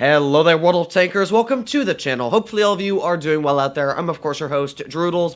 Hello there, Wotb tankers. Welcome to the channel. Hopefully all of you are doing well out there. I'm of course your host,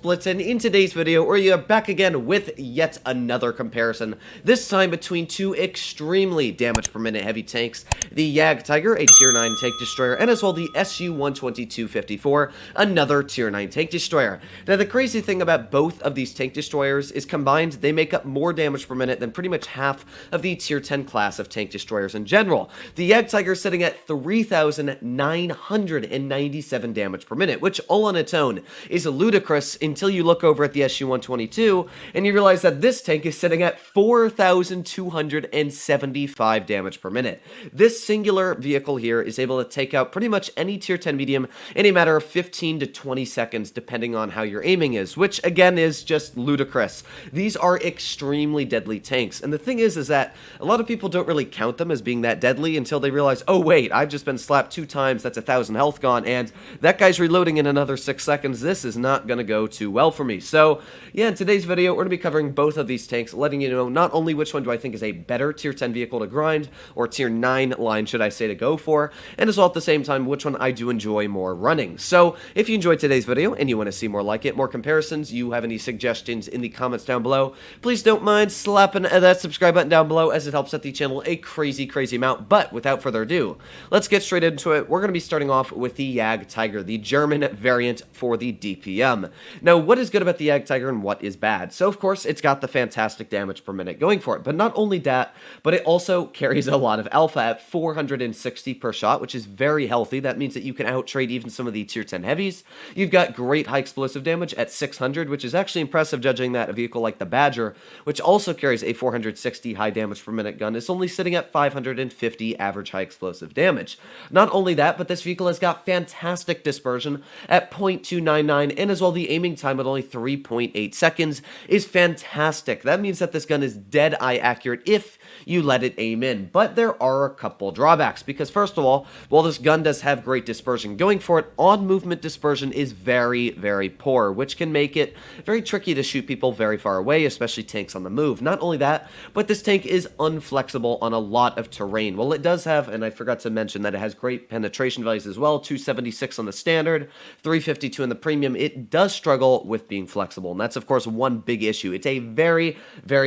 Blitz, and in today's video, we're back again with yet another comparison. This time between two extremely damage per minute heavy tanks, the Jagdtiger, a tier 9 tank destroyer, and as well the SU-122-54, another tier 9 tank destroyer. Now the crazy thing about both of these tank destroyers is combined, they make up more damage per minute than pretty much half of the tier 10 class of tank destroyers in general. The Jagdtiger is sitting at 3,997 damage per minute, which all on its own is ludicrous until you look over at the SU-122 and you realize that this tank is sitting at 4,275 damage per minute. This singular vehicle here is able to take out pretty much any tier 10 medium in a matter of 15 to 20 seconds depending on how your aiming is, which again is just ludicrous. These are extremely deadly tanks, and the thing is that a lot of people don't really count them as being that deadly until they realize, oh wait, I've just been slapped 2 times, that's 1,000 health gone, and that guy's reloading in another 6 seconds. This is not going to go too well for me. So yeah, in today's video, we're going to be covering both of these tanks, letting you know not only which one do I think is a better tier 10 vehicle to grind, or tier 9 line should I say to go for, and as well at the same time which one I do enjoy more running. So if you enjoyed today's video and you want to see more like it, more comparisons, you have any suggestions in the comments down below, please don't mind slapping that subscribe button down below as it helps out the channel a crazy amount. But without further ado, let's get straight into it. We're going to be starting off with the Jagdtiger, the German variant for the DPM. Now, what is good about the Jagdtiger and what is bad? So, of course, it's got the fantastic damage per minute going for it, but not only that, but it also carries a lot of alpha at 460 per shot, which is very healthy. That means that you can outtrade even some of the tier 10 heavies. You've got great high explosive damage at 600, which is actually impressive judging that a vehicle like the Badger, which also carries a 460 high damage per minute gun, is only sitting at 550 average high explosive damage. Not only that, but this vehicle has got fantastic dispersion at 0.299, and as well the aiming time at only 3.8 seconds is fantastic. That means that this gun is dead eye accurate if you let it aim in. But there are a couple drawbacks, because first of all, while this gun does have great dispersion going for it, on movement dispersion is very poor, which can make it very tricky to shoot people very far away, especially tanks on the move. Not only that, but this tank is unflexible on a lot of terrain. Well, it does have, and I forgot to mention that it has great penetration values as well, 276 on the standard, 352 in the premium. It does struggle with being flexible, and that's of course one big issue. It's a very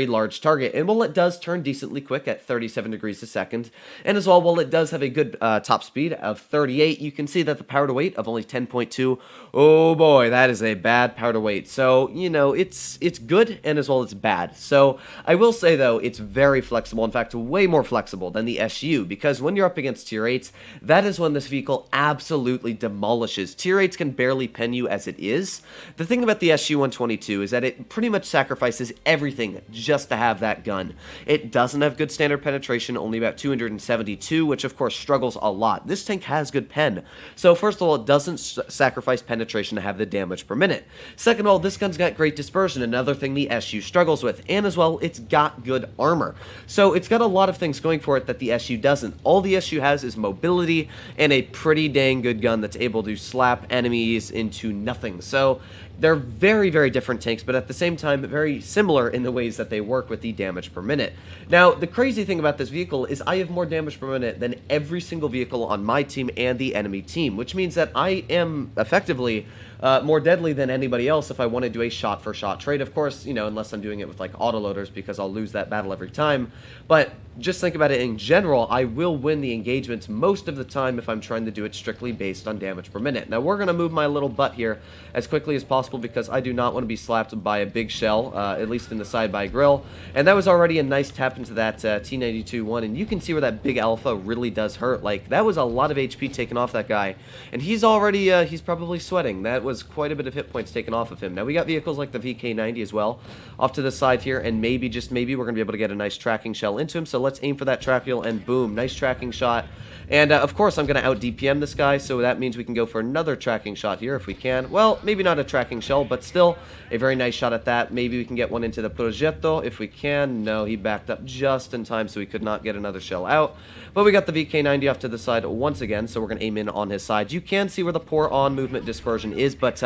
large target, and while it does turn decently quick at 37 degrees a second, and as well, while it does have a good top speed of 38, you can see that the power to weight of only 10.2, oh boy, that is a bad power to weight. So, you know, it's good, and as well it's bad. So, I will say though, it's very flexible, in fact, way more flexible than the SU, because when you're up against tier 8s, that is when this vehicle absolutely demolishes. Tier 8s can barely pen you as it is. The thing about the SU-122 is that it pretty much sacrifices everything just to have that gun. It doesn't have good standard penetration, only about 272, which of course struggles a lot. This tank has good pen. So first of all, it doesn't sacrifice penetration to have the damage per minute. Second of all, this gun's got great dispersion, another thing the SU struggles with, and as well, it's got good armor. So it's got a lot of things going for it that the SU doesn't. All the SU has is mobility and a pretty dang good gun that's able to slap enemies into nothing. So they're very different tanks, but at the same time, very similar in the ways that they work with the damage per minute. Now, the crazy thing about this vehicle is I have more damage per minute than every single vehicle on my team and the enemy team, which means that I am effectively more deadly than anybody else if I want to do a shot-for-shot trade. Of course, you know, unless I'm doing it with like autoloaders, because I'll lose that battle every time. But just think about it in general, I will win the engagements most of the time if I'm trying to do it strictly based on damage per minute. Now, we're going to move my little butt here as quickly as possible because I do not want to be slapped by a big shell, at least in the side by grill. And that was already a nice tap into that T92-1, and you can see where that big alpha really does hurt. Like, that was a lot of HP taken off that guy, and he's already, he's probably sweating. That was quite a bit of hit points taken off of him. Now, we got vehicles like the VK90 as well off to the side here, and maybe, just maybe, we're going to be able to get a nice tracking shell into him. So let's aim for that tracheal, and boom, nice tracking shot. And of course, I'm going to out DPM this guy, so that means we can go for another tracking shot here if we can. Well, maybe not a tracking shell, but still a very nice shot at that. Maybe we can get one into the Progetto if we can. No, he backed up just in time, so we could not get another shell out. But we got the VK90 off to the side once again, so we're going to aim in on his side. You can see where the poor on-movement dispersion is, but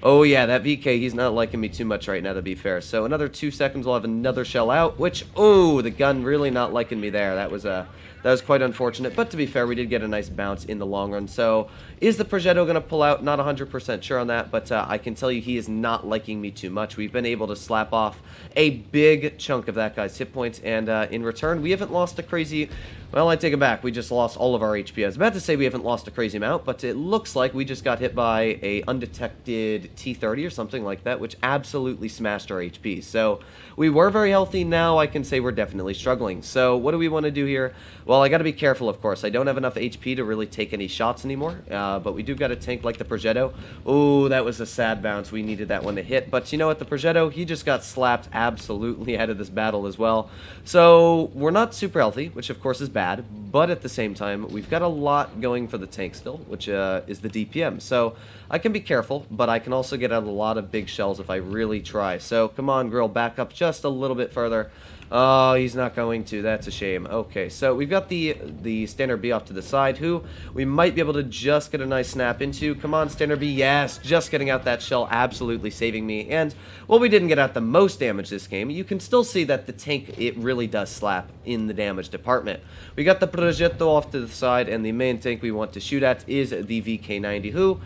oh yeah, that VK, he's not liking me too much right now, to be fair. So another 2 seconds, we'll have another shell out, which, oh, the gun really not liking me there. That That was quite unfortunate, but to be fair, we did get a nice bounce in the long run. So is the Progetto going to pull out? Not 100% sure on that, but I can tell you he is not liking me too much. We've been able to slap off a big chunk of that guy's hit points, and in return, we haven't lost a crazy... Well, I take it back. We just lost all of our HP. I was about to say we haven't lost a crazy amount, but it looks like we just got hit by a undetected T-30 or something like that, which absolutely smashed our HP. So we were very healthy. Now I can say we're definitely struggling. So what do we want to do here? Well, I got to be careful, of course. I don't have enough HP to really take any shots anymore, but we do got a tank like the Progetto. Oh, that was a sad bounce. We needed that one to hit. But you know what? The Progetto, he just got slapped absolutely out of this battle as well. So we're not super healthy, which of course is bad, but at the same time, we've got a lot going for the tank still, which is the DPM. So I can be careful, but I can also get out a lot of big shells if I really try. So come on, Grill, back up just a little bit further. Oh, he's not going to. That's a shame. Okay, so we've got the Standard B off to the side, who we might be able to just get a nice snap into. Come on, Standard B. Yes, just getting out that shell, absolutely saving me. And while we didn't get out the most damage this game, you can still see that the tank, it really does slap in the damage department. We got the Progetto off to the side, and the main tank we want to shoot at is the VK90, who,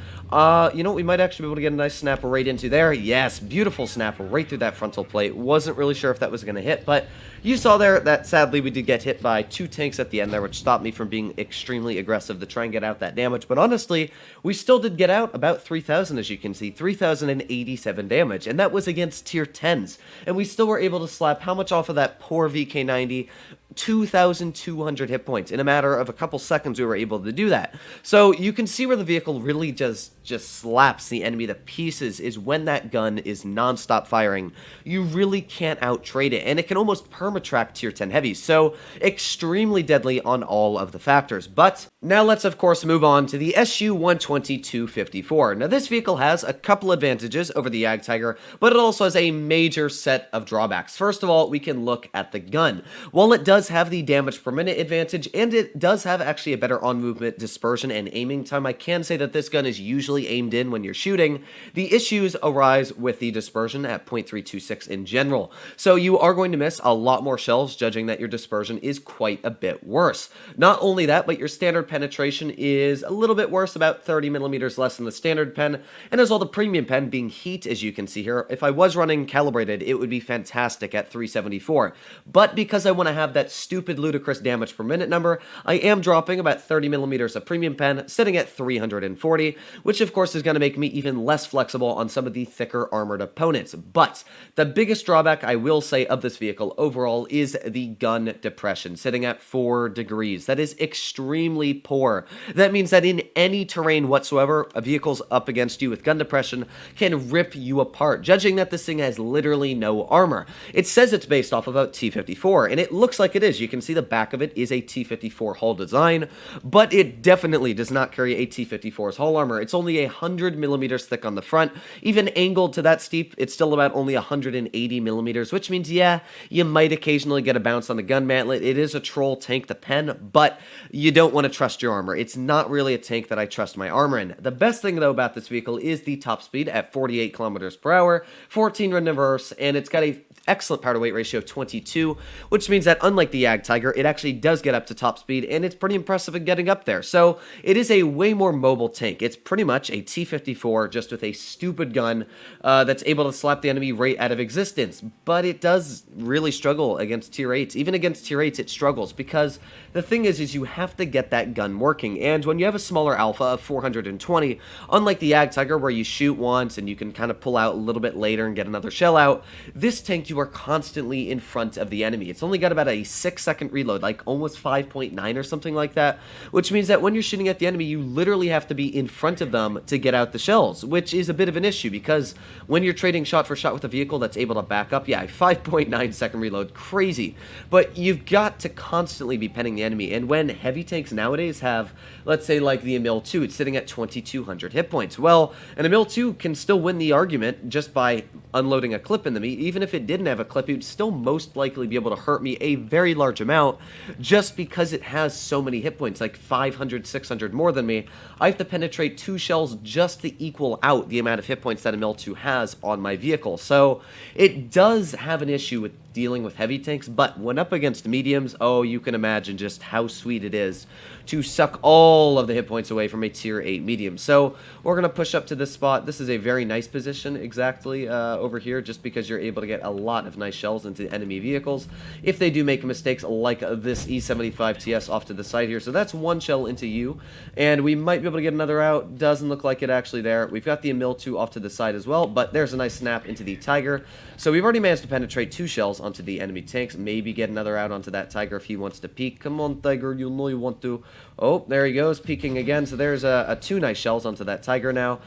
you know, we might actually be able to get a nice snap right into there. Yes, beautiful snap right through that frontal plate. Wasn't really sure if that was going to hit, but you saw there that sadly we did get hit by 2 tanks at the end there, which stopped me from being extremely aggressive to try and get out that damage. But honestly, we still did get out about 3,000, as you can see, 3,087 damage, and that was against tier 10s. And we still were able to slap how much off of that poor VK90? 2,200 hit points. In a matter of a couple seconds, we were able to do that. So you can see where the vehicle really just slaps the enemy to pieces is when that gun is non-stop firing. You really can't out-trade it, and it can almost perma-track tier 10 heavies. So extremely deadly on all of the factors. But now let's, of course, move on to the SU-122-54. Now, this vehicle has a couple advantages over the Jagdtiger, but it also has a major set of drawbacks. First of all, we can look at the gun. While it does have the damage per minute advantage, and it does have actually a better on-movement dispersion and aiming time, I can say that this gun is usually aimed in when you're shooting. The issues arise with the dispersion at 0.326 in general. So you are going to miss a lot more shells, judging that your dispersion is quite a bit worse. Not only that, but your standard penetration is a little bit worse, about 30 millimeters less than the standard pen, and as well the premium pen being heat, as you can see here. If I was running calibrated, it would be fantastic at 374, but because I want to have that stupid ludicrous damage per minute number, I am dropping about 30 millimeters of premium pen, sitting at 340, which of course is going to make me even less flexible on some of the thicker armored opponents. But the biggest drawback I will say of this vehicle overall is the gun depression, sitting at 4 degrees. That is extremely poor. That means that in any terrain whatsoever, a vehicle's up against you with gun depression can rip you apart, judging that this thing has literally no armor. It says it's based off of a T-54, and it looks like it is. You can see the back of it is a T-54 hull design, but it definitely does not carry a T-54's hull armor. It's only 100 millimeters thick on the front. Even angled to that steep, it's still about only 180 millimeters, which means, yeah, you might occasionally get a bounce on the gun mantlet. It is a troll tank, the pen, but you don't want to trust your armor. It's not really a tank that I trust my armor in. The best thing, though, about this vehicle is the top speed at 48 kilometers per hour, 14 run reverse, and it's got a excellent power to weight ratio of 22, which means that unlike the Jagdtiger, it actually does get up to top speed, and it's pretty impressive in getting up there. So it is a way more mobile tank. It's pretty much a T-54 just with a stupid gun that's able to slap the enemy right out of existence. But it does really struggle against tier 8s. Even against tier 8s, it struggles because the thing is you have to get that gun working. And when you have a smaller alpha of 420, unlike the Jagdtiger where you shoot once and you can kind of pull out a little bit later and get another shell out, this tank you are constantly in front of the enemy. It's only got about a 6-second reload, like almost 5.9 or something like that, which means that when you're shooting at the enemy, you literally have to be in front of them to get out the shells, which is a bit of an issue because when you're trading shot for shot with a vehicle that's able to back up, yeah, 5.9 second reload, crazy, but you've got to constantly be penning the enemy. And when heavy tanks nowadays have, let's say like the Emil-2, it's sitting at 2,200 hit points. Well, an Emil-2 can still win the argument just by unloading a clip into me. Even if it didn't have a clip, it would still most likely be able to hurt me a very large amount just because it has so many hit points, like 500, 600 more than me. I have to penetrate 2 shells just to equal out the amount of hit points that a Emil-2 has on my vehicle. So it does have an issue with dealing with heavy tanks, but when up against mediums, oh, you can imagine just how sweet it is to suck all of the hit points away from a tier 8 medium. So we're going to push up to this spot. This is a very nice position exactly over here, just because you're able to get a lot of nice shells into enemy vehicles if they do make mistakes like this E75 TS off to the side here. So that's one shell into you, and we might be able to get another out. Doesn't look like it actually there. We've got the Emil 2 off to the side as well, but there's a nice snap into the Tiger. So we've already managed to penetrate 2 shells onto the enemy tanks. Maybe get another out onto that Tiger if he wants to peek. Come on, Tiger, you know you want to. Oh, there he goes, peeking again. So there's 2 nice shells onto that Tiger now.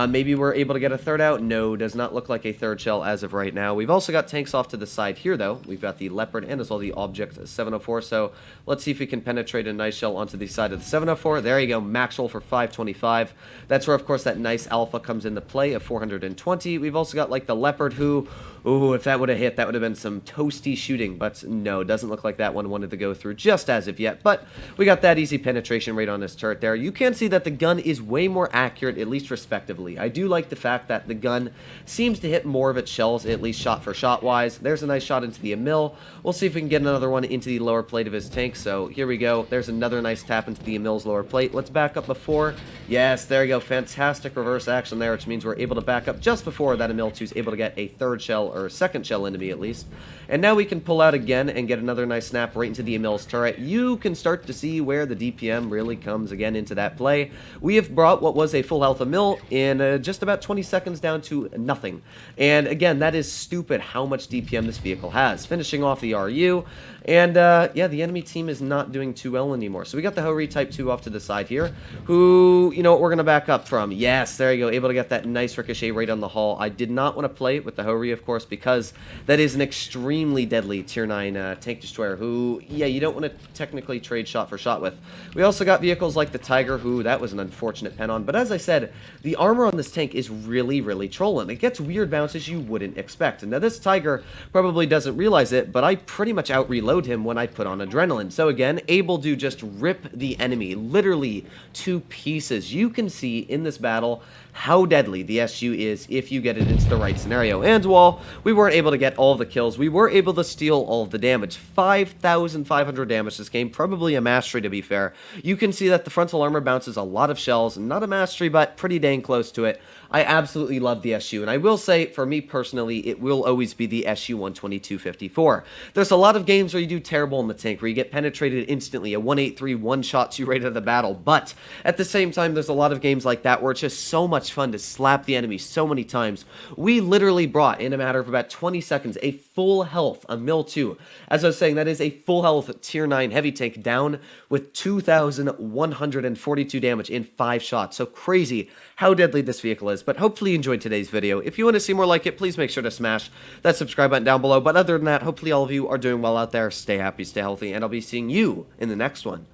Maybe we're able to get a third out. No, does not look like a third shell as of right now. We've also got tanks off to the side here, though. We've got the Leopard and as well the Object 704. So let's see if we can penetrate a nice shell onto the side of the 704. There you go, max roll for 525. That's where, of course, that nice alpha comes into play of 420. We've also got, like, the Leopard who... Ooh, if that would have hit, that would have been some toasty shooting, but no, doesn't look like that one wanted to go through just as of yet, but we got that easy penetration rate on this turret there. You can see that the gun is way more accurate, at least respectively. I do like the fact that the gun seems to hit more of its shells, at least shot for shot wise. There's a nice shot into the Emil. We'll see if we can get another one into the lower plate of his tank, so here we go. There's another nice tap into the Emil's lower plate. Let's back up before. Yes, there you go, fantastic reverse action there, which means we're able to back up just before that Emil 2 is able to get a third shell, or a second shell into me at least. And now we can pull out again and get another nice snap right into the Emil's turret. You can start to see where the DPM really comes again into that play. We have brought what was a full health Emil in just about 20 seconds down to nothing. And again, that is stupid how much DPM this vehicle has. Finishing off the RU, and yeah, the enemy team is not doing too well anymore. So we got the Hori Type 2 off to the side here, who, you know what, we're going to back up from. Yes, there you go, able to get that nice ricochet right on the hull. I did not want to play it with the Hori, of course, because that is an extremely deadly tier 9 tank destroyer who, yeah, you don't want to technically trade shot for shot with. We also got vehicles like the Tiger, who, that was an unfortunate pen on, but as I said, the armor on this tank is really, really trolling. It gets weird bounces you wouldn't expect. And now this Tiger probably doesn't realize it, but I pretty much out-reload him when I put on adrenaline. So again, able to just rip the enemy literally to pieces. You can see in this battle how deadly the SU is if you get it into the right scenario. And while we weren't able to get all of the kills, we were able to steal all of the damage. 5,500 damage this game, probably a mastery to be fair. You can see that the frontal armor bounces a lot of shells, not a mastery, but pretty dang close to it. I absolutely love the SU, and I will say, for me personally, it will always be the SU-122-54. There's a lot of games where you do terrible in the tank, where you get penetrated instantly, a 183 one-shots you right out of the battle, but at the same time, there's a lot of games like that where it's just so much fun to slap the enemy so many times. We literally brought, in a matter of about 20 seconds, a full health, a Mil 2. As I was saying, that is a full health tier 9 heavy tank down with 2,142 damage in 5 shots. So crazy how deadly this vehicle is. But hopefully you enjoyed today's video. If you want to see more like it, please make sure to smash that subscribe button down below. But other than that, hopefully all of you are doing well out there. Stay happy, stay healthy, and I'll be seeing you in the next one.